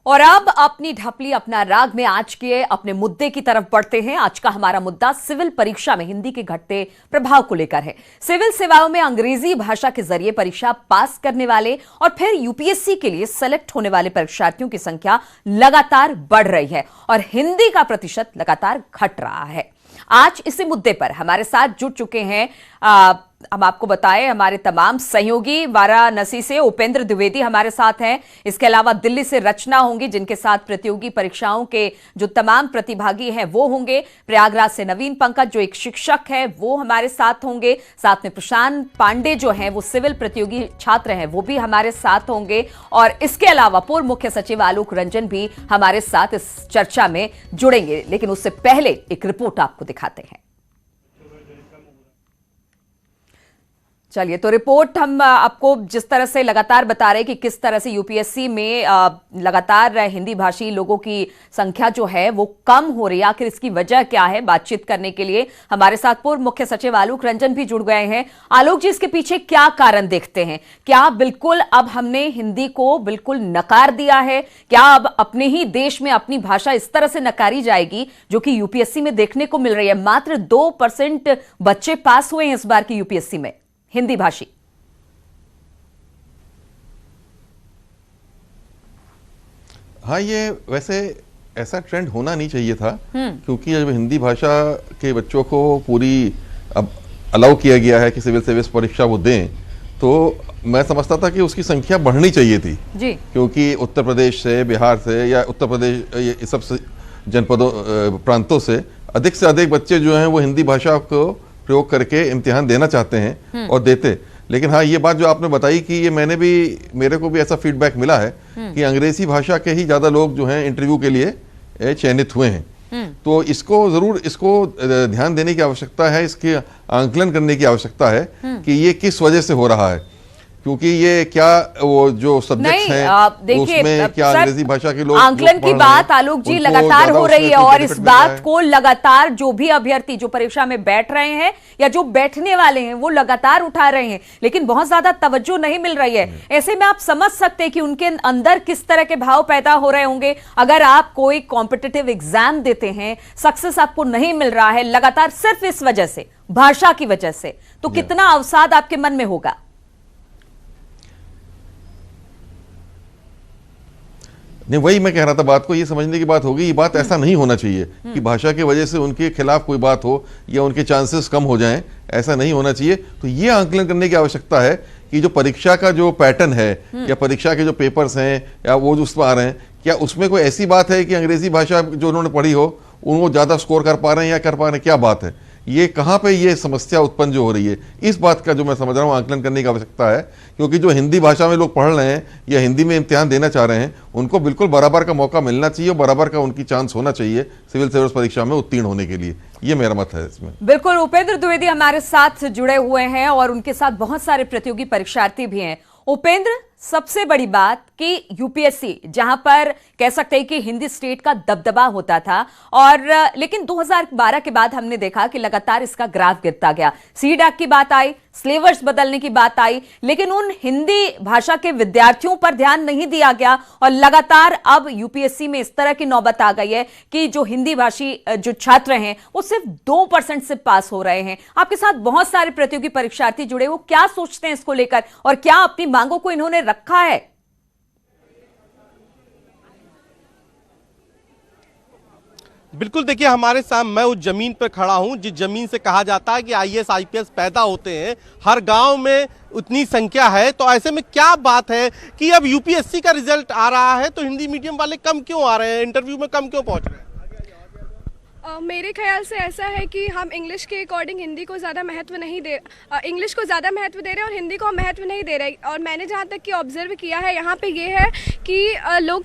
और अब अपनी ढपली अपना राग में आज के अपने मुद्दे की तरफ बढ़ते हैं। आज का हमारा मुद्दा सिविल परीक्षा में हिंदी के घटते प्रभाव को लेकर है। सिविल सेवाओं में अंग्रेजी भाषा के जरिए परीक्षा पास करने वाले और फिर यूपीएससी के लिए सेलेक्ट होने वाले परीक्षार्थियों की संख्या लगातार बढ़ रही है और हिंदी का प्रतिशत लगातार घट रहा है। आज इसी मुद्दे पर हमारे साथ जुड़ चुके हैं हम आपको बताएं हमारे तमाम सहयोगी। वाराणसी से उपेंद्र द्विवेदी हमारे साथ हैं। इसके अलावा दिल्ली से रचना होंगी, जिनके साथ प्रतियोगी परीक्षाओं के जो तमाम प्रतिभागी हैं वो होंगे। प्रयागराज से नवीन पंकज जो एक शिक्षक है वो हमारे साथ होंगे। साथ में प्रशांत पांडे जो हैं वो सिविल प्रतियोगी छात्र हैं, वो भी हमारे साथ होंगे। और इसके अलावा पूर्व मुख्य सचिव आलोक रंजन भी हमारे साथ इस चर्चा में जुड़ेंगे। लेकिन उससे पहले एक रिपोर्ट आपको दिखाते हैं। चलिए, तो रिपोर्ट हम आपको जिस तरह से लगातार बता रहे हैं कि किस तरह से यूपीएससी में लगातार हिंदी भाषी लोगों की संख्या जो है वो कम हो रही है। आखिर इसकी वजह क्या है, बातचीत करने के लिए हमारे साथ पूर्व मुख्य सचिव आलोक रंजन भी जुड़ गए हैं। आलोक जी, इसके पीछे क्या कारण देखते हैं? क्या बिल्कुल अब हमने हिंदी को बिल्कुल नकार दिया है? क्या अब अपने ही देश में अपनी भाषा इस तरह से नकारी जाएगी जो कि यूपीएससी में देखने को मिल रही है? मात्र 2% बच्चे पास हुए हैं इस बार की यूपीएससी में हिंदी भाषी। हाँ, ये वैसे ऐसा ट्रेंड होना नहीं चाहिए था, क्योंकि जब हिंदी भाषा के बच्चों को पूरी अब अलाउ किया गया है कि सिविल सर्विस परीक्षा वो दें, तो मैं समझता था कि उसकी संख्या बढ़नी चाहिए थी जी। क्योंकि उत्तर प्रदेश से, बिहार से या उत्तर प्रदेश ये सब जनपदों प्रांतों से अधिक बच्चे जो हैं वो हिंदी भाषा को प्रयोग करके इम्तिहान देना चाहते हैं और देते। लेकिन हाँ, ये बात जो आपने बताई कि ये मेरे को भी ऐसा फीडबैक मिला है कि अंग्रेजी भाषा के ही ज्यादा लोग जो हैं इंटरव्यू के लिए चयनित हुए हैं। तो इसको ध्यान देने की आवश्यकता है, इसके आंकलन करने की आवश्यकता है कि ये किस वजह से हो रहा है। क्योंकि ये क्या वो जो सब्जेक्ट्स हैं उसमें क्या अंग्रेजी भाषा के लोग आंकलन की बात आलोक जी लगातार हो रही है और इस बात को लगातार जो भी अभ्यर्थी जो परीक्षा में बैठ रहे हैं या जो बैठने वाले हैं वो लगातार उठा रहे हैं, लेकिन बहुत ज्यादा तवज्जो नहीं मिल रही है। ऐसे में आप समझ सकते हैं कि उनके अंदर किस तरह के भाव पैदा हो रहे होंगे। अगर आप कोई कॉम्पिटिटिव एग्जाम देते हैं, सक्सेस आपको नहीं मिल रहा है लगातार सिर्फ इस वजह से, भाषा की वजह से, तो कितना अवसाद आपके मन में होगा? नहीं, वही मैं कह रहा था, बात को ये समझने की बात होगी। ये बात ऐसा नहीं होना चाहिए कि भाषा की वजह से उनके खिलाफ कोई बात हो या उनके चांसेस कम हो जाएं, ऐसा नहीं होना चाहिए। तो ये आंकलन करने की आवश्यकता है कि जो परीक्षा का जो पैटर्न है या परीक्षा के जो पेपर्स हैं या वो जो उसमें आ रहे हैं, क्या उसमें कोई ऐसी बात है कि अंग्रेजी भाषा जो उन्होंने पढ़ी हो उनको ज्यादा स्कोर कर पा रहे हैं या कर पा रहे हैं? क्या बात है, ये कहाँ पे ये समस्या उत्पन्न जो हो रही है, इस बात का जो मैं समझ रहा हूँ आंकलन करने की आवश्यकता है। क्योंकि जो हिंदी भाषा में लोग पढ़ रहे हैं या हिंदी में इम्तिहान देना चाह रहे हैं, उनको बिल्कुल बराबर का मौका मिलना चाहिए और बराबर का उनकी चांस होना चाहिए सिविल सर्विस परीक्षा में उत्तीर्ण होने के लिए। ये मेरा मत है इसमें। बिल्कुल, उपेंद्र द्विवेदी हमारे साथ जुड़े हुए हैं और उनके साथ बहुत सारे प्रतियोगी परीक्षार्थी भी हैं। उपेंद्र, सबसे बड़ी बात कि यूपीएससी जहां पर कह सकते हैं कि हिंदी स्टेट का दबदबा होता था और लेकिन 2012 के बाद हमने देखा कि लगातार इसका ग्राफ गिरता गया। सीडैक की बात आई, सिलेबस बदलने की बात आई, लेकिन उन हिंदी भाषा के विद्यार्थियों पर ध्यान नहीं दिया गया और लगातार अब यूपीएससी में इस तरह की नौबत आ गई है कि जो हिंदी भाषी जो छात्र हैं वो सिर्फ 2% से पास हो रहे हैं। आपके साथ बहुत सारे प्रतियोगी परीक्षार्थी जुड़े, वो क्या सोचते हैं इसको लेकर और क्या अपनी मांगों को इन्होंने रखा है? बिल्कुल, देखिए हमारे सामने मैं उस जमीन पर खड़ा हूं जिस जमीन से कहा जाता है कि आईएएस आईपीएस पैदा होते हैं। हर गांव में उतनी संख्या है, तो ऐसे में क्या बात है कि अब यूपीएससी का रिजल्ट आ रहा है तो हिंदी मीडियम वाले कम क्यों आ रहे हैं, इंटरव्यू में कम क्यों पहुंच रहे हैं? मेरे ख्याल से ऐसा है कि हम इंग्लिश के अकॉर्डिंग हिंदी को ज़्यादा महत्व नहीं दे इंग्लिश को ज़्यादा महत्व दे रहे हैं और हिंदी को हम महत्व नहीं दे रहे। और मैंने जहाँ तक कि ऑब्जर्व किया है यहाँ पे ये है कि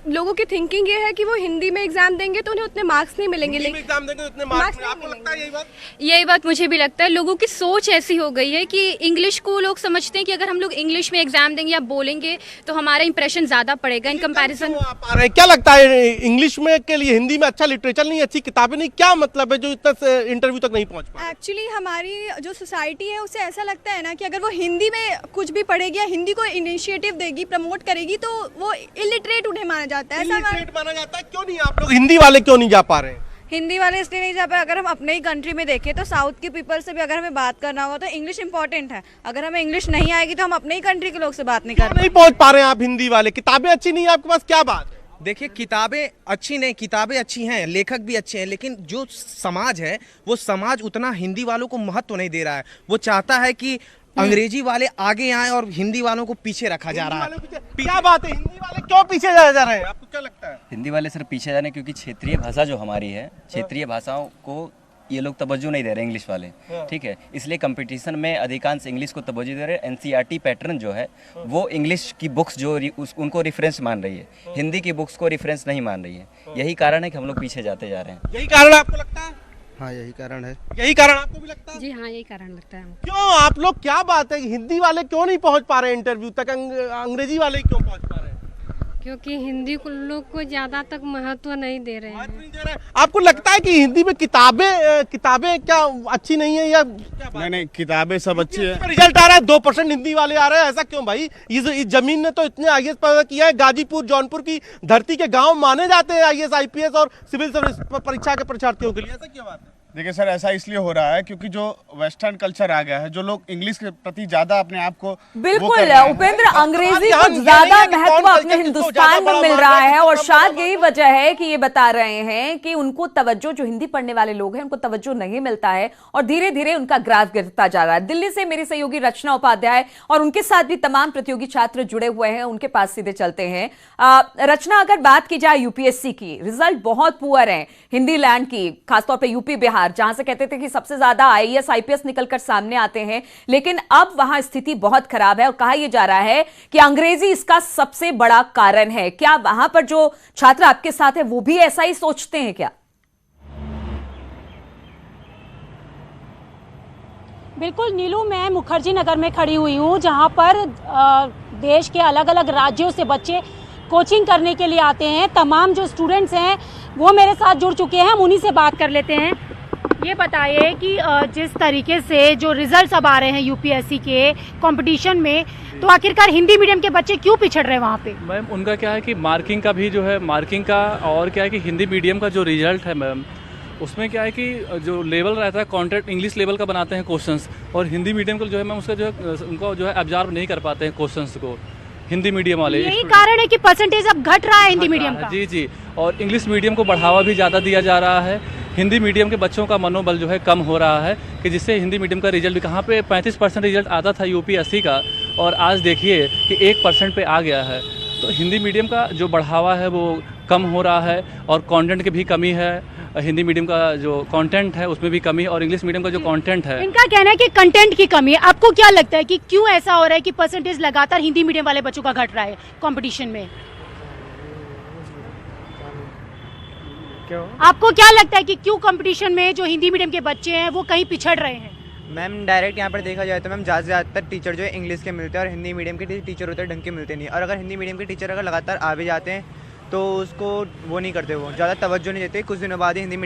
लोगों की थिंकिंग ये है कि वो हिंदी में एग्जाम देंगे तो उन्हें उतने मार्क्स नहीं मिलेंगे, लेकिन एग्जाम देंगे उतने मार्क्स नहीं। आपको लगता है यही बात? यही बात मुझे भी लगता है। लोगों की सोच ऐसी हो गई है कि इंग्लिश को लोग समझते हैं कि अगर हम लोग इंग्लिश में एग्जाम देंगे या बोलेंगे तो हमारा इंप्रेशन ज़्यादा पड़ेगा इन कंपैरिजन। क्या लगता है इंग्लिश में के लिए हिंदी में अच्छा लिटरेचर नहीं, अच्छी किताबें नहीं, क्या मतलब है जो इतना इंटरव्यू तक नहीं पहुंच पाए? एक्चुअली हमारी जो सोसाइटी है उसे ऐसा लगता है ना कि अगर वो हिंदी में कुछ भी पढ़ेगी या हिंदी को इनिशिएटिव देगी, प्रमोट करेगी, तो वो इलिटरेट उन्हें माना जाता है। ऐसा इलिटरेट माना जाता है। क्यों नहीं, आप लोग हिंदी वाले क्यों नहीं जा पा रहे हैं? हिंदी वाले इसलिए नहीं जा पाए, अगर हम अपने ही कंट्री में देखें तो साउथ के पीपल से भी अगर हमें बात करना होगा तो इंग्लिश इंपॉर्टेंट है। अगर हमें इंग्लिश नहीं आएगी तो हम अपने ही कंट्री के लोग से बात नहीं कर क्यों नहीं पहुंच पा रहे हैं आप हिंदी वाले? किताबें अच्छी नहीं है आपके पास, क्या बात? देखिए, किताबें अच्छी नहीं, किताबें अच्छी हैं, लेखक भी अच्छे हैं, लेकिन जो समाज है वो समाज उतना हिंदी वालों को महत्व नहीं दे रहा है। वो चाहता है कि अंग्रेजी वाले आगे आए और हिंदी वालों को पीछे रखा जा रहा है। क्या बात है, हिंदी वाले क्यों पीछे जा रहे हैं, आपको क्या लगता है? हिंदी वाले सिर्फ पीछे जा रहे हैं क्योंकि क्षेत्रीय भाषा जो हमारी है, क्षेत्रीय भाषाओं को ये लोग तवज्जो नहीं दे रहे इंग्लिश वाले, ठीक है। इसलिए कंपटीशन में अधिकांश इंग्लिश को तवज्जो दे रहे हैं। एनसीईआरटी पैटर्न जो है वो इंग्लिश की बुक्स जो उनको रेफरेंस मान रही है, हिंदी की बुक्स को रेफरेंस नहीं मान रही है। यही कारण है कि हम लोग पीछे जाते जा रहे हैं। यही कारण आपको लगता है? हाँ, यही कारण है। यही कारण आपको भी लगता है? जी हाँ, यही कारण लगता है। क्यों आप लोग, क्या बात है, हिंदी वाले क्यों नहीं पहुंच पा रहे इंटरव्यू तक, अंग्रेजी वाले क्यों पहुंच पा रहे हैं? क्योंकि हिंदी को लोग को ज्यादा तक महत्व नहीं दे रहे हैं। नहीं दे रहे। आपको लगता है कि हिंदी में किताबें क्या अच्छी नहीं है या क्या बात? नहीं, किताबें सब अच्छी है। रिजल्ट आ रहा है 2% हिंदी वाले आ रहे हैं, ऐसा क्यों भाई? इस जमीन ने तो इतने आईएएस पैदा किया है। गाजीपुर, जौनपुर की धरती के गांव माने जाते हैं आईएएस, आईपीएस और सिविल सर्विस परीक्षा के परीक्षार्थियों के लिए, ऐसा क्यों बात है? देखिए सर, ऐसा इसलिए हो रहा है क्योंकि जो वेस्टर्न कल्चर आ गया है, जो लोग इंग्लिश के प्रति ज्यादा अपने आप को बिल्कुल उपेंद्र, अंग्रेजी को ज्यादा महत्व अपने हिंदुस्तान में मिल रहा है और शायद यही वजह है कि ये बता रहे हैं कि उनको तवज्जो, जो हिंदी पढ़ने वाले लोग हैं उनको तवज्जो नहीं मिलता है और धीरे धीरे उनका ग्राफ गिरता जा रहा है। दिल्ली से मेरी सहयोगी रचना उपाध्याय और उनके साथ भी तमाम प्रतियोगी छात्र जुड़े हुए हैं, उनके पास सीधे चलते हैं। रचना, अगर बात की जाए यूपीएससी की, रिजल्ट बहुत पुअर है हिंदी लैंड की, खासतौर पर यूपी बिहार, जहां से कहते थे कि सबसे ज्यादा आईएएस आईपीएस निकलकर सामने आते हैं, लेकिन अब वहां स्थिति बहुत खराब है और कहा यह जा रहा है कि अंग्रेजी इसका सबसे बड़ा कारण है। क्या वहां पर जो छात्र आपके साथ है वो भी ऐसा ही सोचते हैं क्या? बिल्कुल नीलू, मैं मुखर्जी नगर में खड़ी हुई हूँ, जहाँ पर देश के अलग अलग राज्यों से बच्चे कोचिंग करने के लिए आते हैं। तमाम जो स्टूडेंट्स हैं वो मेरे साथ जुड़ चुके हैं, हम उन्हीं से बात कर लेते हैं। ये बताइए कि जिस तरीके से जो रिजल्ट्स अब आ रहे हैं यूपीएससी के कंपटीशन में, तो आखिरकार हिंदी मीडियम के बच्चे क्यों पिछड़ रहे हैं वहाँ पे? मैम, उनका क्या है कि मार्किंग का भी जो है, मार्किंग का, और क्या है कि हिंदी मीडियम का जो रिजल्ट है मैम, उसमें क्या है कि जो लेवल रहता है कॉन्टेंट इंग्लिश लेवल का बनाते हैं क्वेश्चंस, और हिंदी मीडियम का जो है मैम उसका जो है उनको जो है एब्जॉर्ब नहीं कर पाते हैं क्वेश्चंस को हिंदी मीडियम वाले। यही कारण है कि परसेंटेज अब घट रहा है हिंदी मीडियम का। जी जी, और इंग्लिश मीडियम को बढ़ावा भी ज़्यादा दिया जा रहा है। हिंदी मीडियम के बच्चों का मनोबल जो है कम हो रहा है, कि जिससे हिंदी मीडियम का रिजल्ट भी, कहाँ पे 35% रिजल्ट आता था यूपीएससी का, और आज देखिए कि 1% पे आ गया है। तो हिंदी मीडियम का जो बढ़ावा है वो कम हो रहा है, और कंटेंट की भी कमी है। हिंदी मीडियम का जो कंटेंट है उसमें भी कमी है, और इंग्लिश मीडियम का जो कंटेंट है, इनका कहना है कि कंटेंट की कमी है। आपको क्या लगता है कि क्यों ऐसा हो रहा है कि परसेंटेज लगातार हिंदी मीडियम वाले बच्चों का घट रहा है कंपटीशन में? क्यों? आपको क्या लगता है कि क्यों कंपटीशन में जो हिंदी मीडियम के बच्चे हैं वो कहीं पिछड़ रहे हैं? मैम, डायरेक्ट यहाँ पर देखा जाए तो मैम ज़्यादातर टीचर जो है इंग्लिश के मिलते हैं और हिंदी मीडियम के टीचर होते हैं ढंग के मिलते नहीं। और अगर हिंदी मीडियम के टीचर अगर लगातार आ भी जाते हैं तो उसको वो नहीं करते, वो ज़्यादा तवज्जो नहीं देते। कुछ दिनों बाद ही हिंदी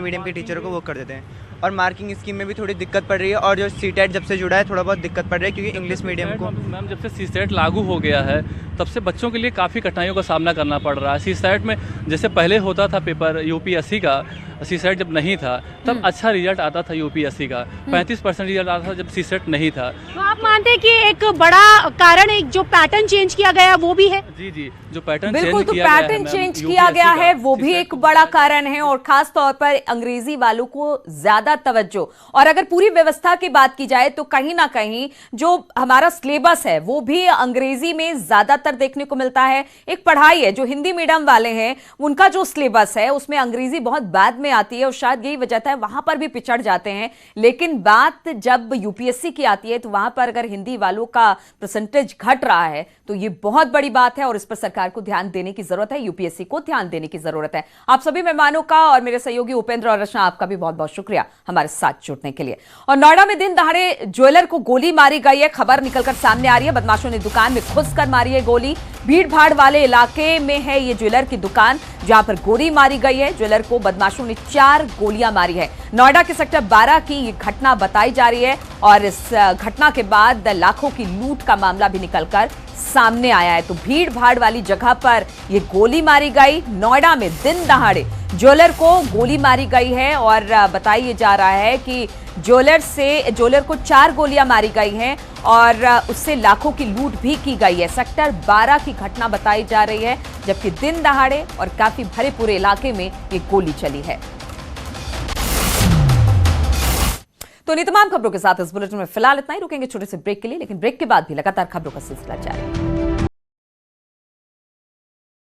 मीडियम के टीचरों को वो कर देते हैं। और मार्किंग स्कीम में भी थोड़ी दिक्कत पड़ रही है, और जो सीटेट जब से जुड़ा है थोड़ा बहुत दिक्कत पड़ रही है, क्योंकि इंग्लिश मीडियम को मैम जब से सीसेट लागू हो गया है तब से बच्चों के लिए काफ़ी कठिनाइयों का सामना करना पड़ रहा है। सीसेट में जैसे पहले होता था पेपर यूपीएससी का, सीसेट जब नहीं था तब अच्छा रिजल्ट आता था यूपीएससी का, 35% रिजल्ट आता था जब सीसेट नहीं था। तो आप मानते हैं कि एक बड़ा कारण एक जो पैटर्न चेंज किया गया वो भी है? जी जी, जो पैटर्न बिल्कुल, तो पैटर्न चेंज किया गया है वो भी एक बड़ा कारण है, और खास तौर पर अंग्रेजी वालों को ज्यादा तवज्जो। और अगर पूरी व्यवस्था की बात की जाए तो कहीं ना कहीं जो हमारा सिलेबस है वो भी अंग्रेजी में ज्यादातर देखने को मिलता है। एक पढ़ाई है जो हिंदी मीडियम वाले हैं, उनका जो सिलेबस है उसमें अंग्रेजी बहुत बाद में आती है, और शायद यही वजह है वहां पर भी पिछड़ जाते हैं। लेकिन बात जब यूपीएससी की आती है तो वहां पर अगर हिंदी वालों का परसेंटेज घट रहा है तो ये बहुत बड़ी बात है, और इस पर सरकार को ध्यान देने की जरूरत है, यूपीएससी को ध्यान देने की जरूरत है। आप सभी मेहमानों का और मेरे सहयोगी उपेंद्र और रचना, आपका भी बहुत बहुत शुक्रिया हमारे साथ जुड़ने के लिए। और नोएडा में दिन दहाड़े ज्वेलर को गोली मारी गई है, खबर निकलकर सामने आ रही है। बदमाशों ने दुकान में घुसकर मारी है गोली। गोली। भीड़ भाड़ वाले इलाके में है ये ज्वेलर की दुकान जहां पर गोली मारी गई है। ज्वेलर को बदमाशों ने 4 गोलियां मारी है। नोएडा के सेक्टर 12 की ये घटना बताई जा रही है और इस घटना के बाद लाखों की लूट का मामला भी निकलकर सामने आया है। तो भीड़ भाड़ वाली जगह पर ये गोली मारी गई। नोएडा में दिन दहाड़े ज्वेलर को गोली मारी गई है और बताया जा रहा है कि ज्वेलर को 4 गोलियां मारी गई हैं और उससे लाखों की लूट भी की गई है। सेक्टर 12 की घटना बताई जा रही है, जबकि दिन दहाड़े और काफी भरे पूरे इलाके में ये गोली चली है। तो इन तमाम खबरों के साथ इस बुलेटिन में फिलहाल इतना ही। रुकेंगे छोटे से ब्रेक के लिए, लेकिन ब्रेक के बाद भी लगातार खबरों का सिलसिला जारी है।